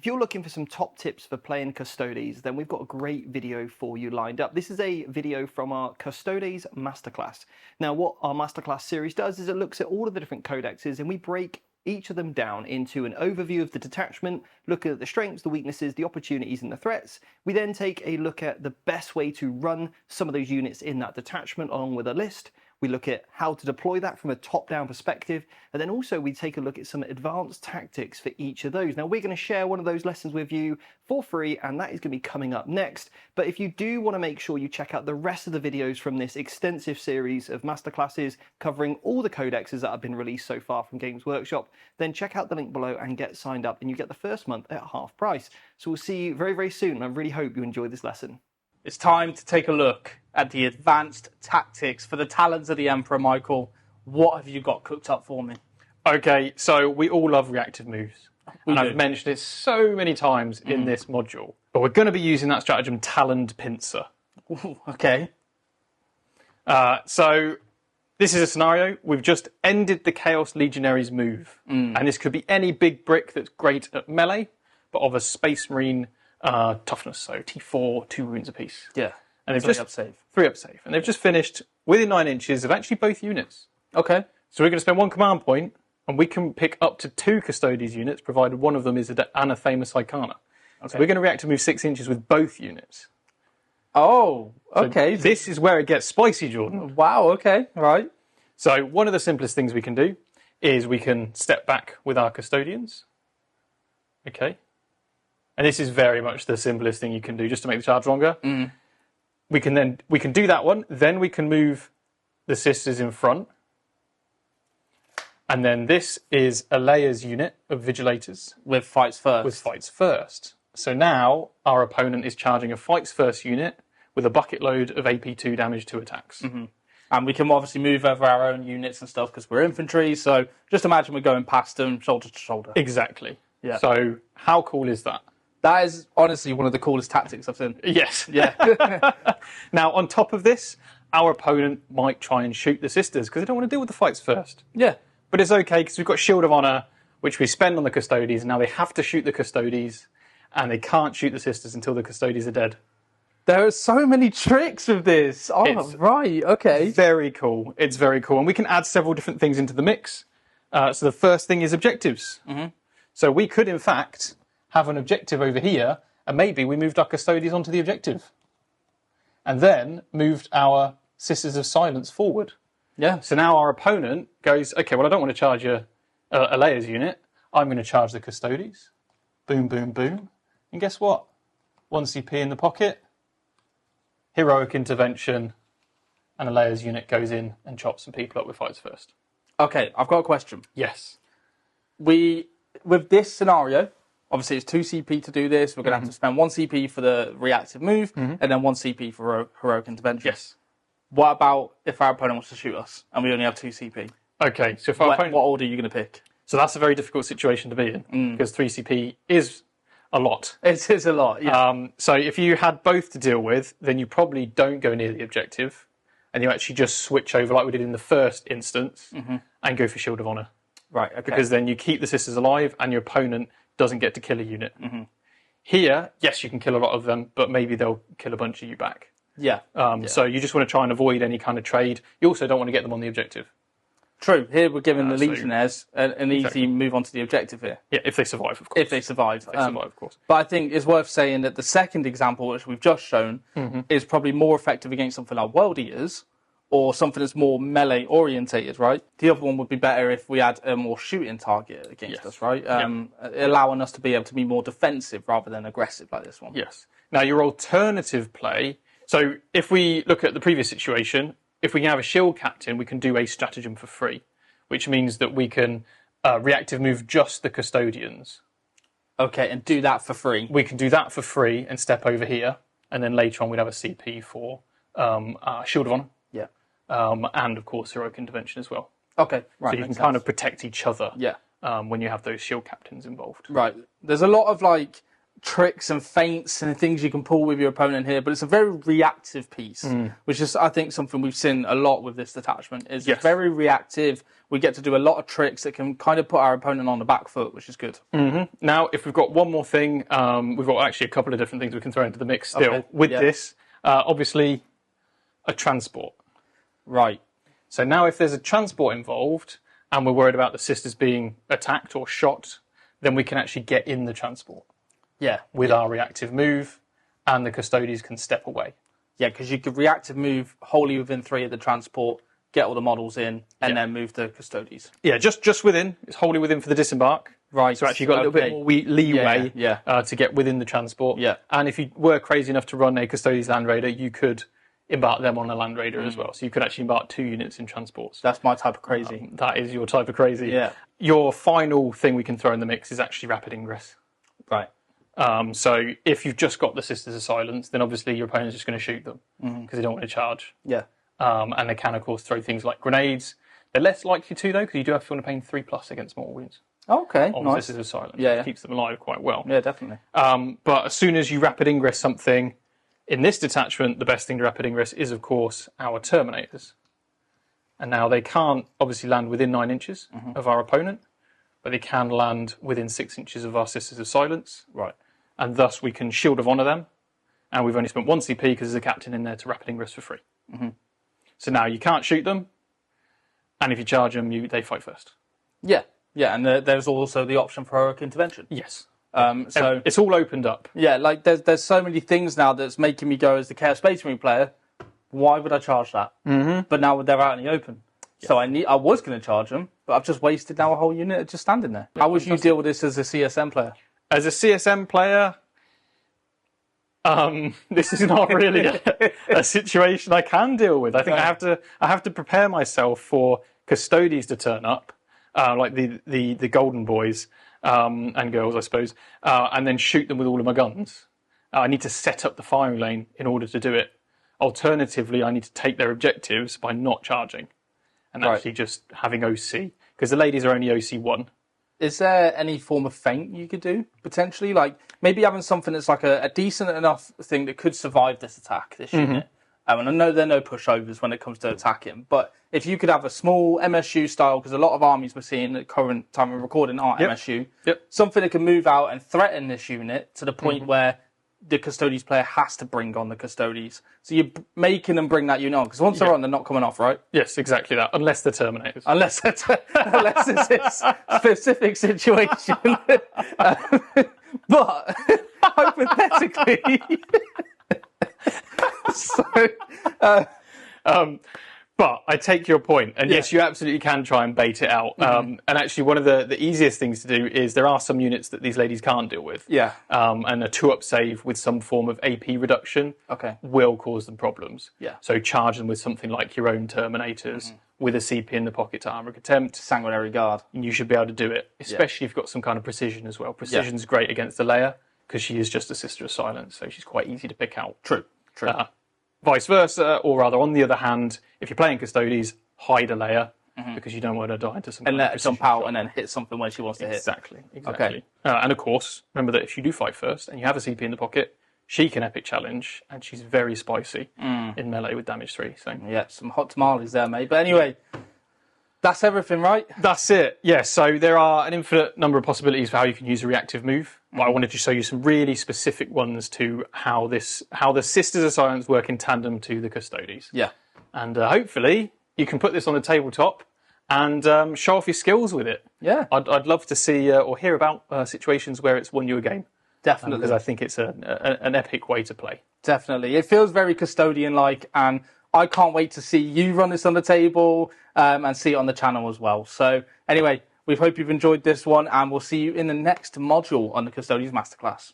If you're looking for some top tips for playing Custodes, then we've got a great video for you lined up. This is a video from our Custodes Masterclass. Now, what our Masterclass series does is it looks at all of the different codexes and we break each of them down into an overview of the detachment, look at the strengths, the weaknesses, the opportunities and the threats. We then take a look at the best way to run some of those units in that detachment along with a list. We look at how to deploy that from a top-down perspective, and then also we take a look at some advanced tactics for each of those. Now, we're going to share one of those lessons with you for free, and that is going to be coming up next. But if you do want to make sure you check out the rest of the videos from this extensive series of masterclasses covering all the codexes that have been released so far from Games Workshop, then check out the link below and get signed up, and you get the first month at half price. So we'll see you very, very soon, and I really hope you enjoy this lesson. It's time to take a look at the advanced tactics for the Talons of the Emperor, Michael. What have you got cooked up for me? Okay, so we all love reactive moves. I've mentioned it so many times in this module. But we're going to be using that stratagem, Taloned Pincer. Ooh, okay. So this is a scenario. We've just ended the Chaos Legionaries move. And this could be any big brick that's great at melee, but of a Space Marine toughness, so T4, 2 wounds apiece. Yeah. And they've 3 just up save. 3 up save. And they've just finished within 9 inches of actually both units. Okay. So we're going to spend 1 command point, and we can pick up to 2 Custodes units, provided one of them is an Anathema Psychana. Okay. So we're going to react to move 6 inches with both units. Oh, okay. So this is where it gets spicy, Jordan. Wow, okay, right. So one of the simplest things we can do is we can step back with our Custodians. Okay. And this is very much the simplest thing you can do just to make the charge longer. We can do that one, then we can move the sisters in front. And then this is a layers unit of Vigilators. With fights first. With fights first. So now our opponent is charging a fights first unit with a bucket load of AP2 damage to attacks. And we can obviously move over our own units and stuff because we're infantry, so just imagine we're going past them shoulder to shoulder. Exactly. Yeah. So how cool is that? That is honestly one of the coolest tactics I've seen. Yes. Yeah. Now, on top of this, our opponent might try and shoot the sisters because they don't want to deal with the fights first. Yeah. But it's okay because we've got Shield of Honor, which we spend on the Custodes. Now they have to shoot the Custodes, and they can't shoot the sisters until the Custodes are dead. There are so many tricks with this. Oh, It's right. Okay. Very cool. It's very cool. And we can add several different things into the mix. So the first thing is objectives. So we could, in fact, have an objective over here, and maybe we moved our Custodes onto the objective. And then moved our Sisters of Silence forward. Yeah. So now our opponent goes, okay, well, I don't want to charge a layers unit. I'm going to charge the Custodes. Boom, boom, boom. And guess what? 1 CP in the pocket. Heroic intervention. And a layers unit goes in and chops some people up with fights first. Okay, I've got a question. Yes. With this scenario, obviously it's 2 CP to do this. We're going to have to spend 1 CP for the reactive move, and then 1 CP for heroic intervention. Yes. What about if our opponent wants to shoot us and we only have 2 CP? Okay, so if our opponent... What order are you going to pick? So that's a very difficult situation to be in, because 3 CP is a lot. It is a lot, yeah. So if you had both to deal with, then you probably don't go near the objective, and you actually just switch over like we did in the first instance, and go for Shield of Honor. Right, okay. Because then you keep the sisters alive, and your opponent doesn't get to kill a unit. Here, yes, you can kill a lot of them, but maybe they'll kill a bunch of you back. Yeah. So you just want to try and avoid any kind of trade. You also don't want to get them on the objective. True. Here we're giving the Legionnaires an easy move on to the objective here. Yeah, if they survive, of course. If they survive. Of course. But I think it's worth saying that the second example, which we've just shown, is probably more effective against something like World Eaters, or something that's more melee orientated, right? The other one would be better if we had a more shooting target against us, right? Allowing us to be able to be more defensive rather than aggressive like this one. Yes. Now, your alternative play... So if we look at the previous situation, if we can have a shield captain, we can do a stratagem for free, which means that we can reactive move just the Custodians. Okay, and do that for free. We can do that for free and step over here, and then later on we'd have a CP for Shield of Honor. Yeah. And, of course, Heroic Intervention as well. Okay, right. So you can kind of protect each other yeah. When you have those shield captains involved. Right. There's a lot of, like, tricks and feints and things you can pull with your opponent here, but it's a very reactive piece, which is, I think, something we've seen a lot with this detachment. It's very reactive. We get to do a lot of tricks that can kind of put our opponent on the back foot, which is good. Now, if we've got one more thing, we've got actually a couple of different things we can throw into the mix still with this. Obviously, a transport. Right. So now if there's a transport involved and we're worried about the sisters being attacked or shot, then we can actually get in the transport. Yeah. With our reactive move, and the custodians can step away. Yeah, because you could reactive move wholly within 3 of the transport, get all the models in, and then move the custodians. Yeah, just within. It's wholly within for the disembark. Right. So actually you've got a little bit more leeway to get within the transport. Yeah. And if you were crazy enough to run a custodians land raider, you could embark them on a land raider as well. So you could actually embark 2 units in transports. That's my type of crazy. That is your type of crazy. Yeah. Your final thing we can throw in the mix is actually rapid ingress. Right. So if you've just got the Sisters of Silence, then obviously your opponent's just going to shoot them because they don't want to charge. Yeah. And they can, of course, throw things like grenades. They're less likely to, though, because you do have to want to pay 3+ against mortal wounds. Okay, on nice. Sisters of Silence. Yeah. It keeps them alive quite well. Yeah, definitely. But as soon as you rapid ingress something, in this detachment, the best thing to rapid ingress is, of course, our Terminators. And now they can't obviously land within 9 inches of our opponent, but they can land within 6 inches of our Sisters of Silence. Right. And thus we can Shield of Honour them. And we've only spent 1 CP because there's a captain in there to rapid ingress for free. So now you can't shoot them. And if you charge them, they fight first. Yeah. Yeah, and there's also the option for heroic intervention. Yes. So it's all opened up. Yeah, like there's so many things now that's making me go, as the Chaos Space Marine player, why would I charge that? But now they're out in the open. Yeah. So I was going to charge them, but I've just wasted now a whole unit just standing there. How would you deal with this as a CSM player? As a CSM player, this is not really a situation I can deal with. I think I have to prepare myself for Custodes to turn up, like the Golden Boys and girls, I suppose, and then shoot them with all of my guns. I need to set up the firing lane in order to do it. Alternatively, I need to take their objectives by not charging and actually just having OC, because the ladies are only OC 1. Is there any form of feint you could do, potentially? Like, maybe having something that's like a decent enough thing that could survive this attack, this unit. And I know there are no pushovers when it comes to attacking, but if you could have a small MSU style, because a lot of armies we're seeing at current time of recording are MSU, something that can move out and threaten this unit to the point where the Custodes player has to bring on the Custodes. So you're making them bring that unit on, because once they're on, they're not coming off, right? Yes, exactly that, unless they're Terminators. Unless it's a specific situation. But hypothetically... But I take your point, and yes, you absolutely can try and bait it out. And actually, one of the easiest things to do is there are some units that these ladies can't deal with. Yeah. And a 2-up save with some form of AP reduction will cause them problems. Yeah. So charge them with something like your own Terminators with a CP in the pocket to armor attempt. Sanguinary Guard. And you should be able to do it, especially if you've got some kind of precision as well. Precision's great against the Leia, because she is just a Sister of Silence, so she's quite easy to pick out. True. Vice versa, or rather, on the other hand, if you're playing Custodes, hide a Leia, because you don't want her to die into some and kind let of her jump out and then hit something when she wants to hit. Exactly. Okay. And of course, remember that if you do fight first and you have a CP in the pocket, she can epic challenge, and she's very spicy in melee with damage 3. So yeah, some hot tamales there, mate. But anyway, that's everything, right? That's it. Yeah, so there are an infinite number of possibilities for how you can use a reactive move. But I wanted to show you some really specific ones to how the Sisters of Silence work in tandem to the Custodes. Yeah. And hopefully you can put this on the tabletop and show off your skills with it. Yeah. I'd love to see or hear about situations where it's won you a game. Definitely. Because I think it's an epic way to play. Definitely. It feels very custodian-like, and I can't wait to see you run this on the table and see it on the channel as well. So anyway, we hope you've enjoyed this one, and we'll see you in the next module on the Custodes Masterclass.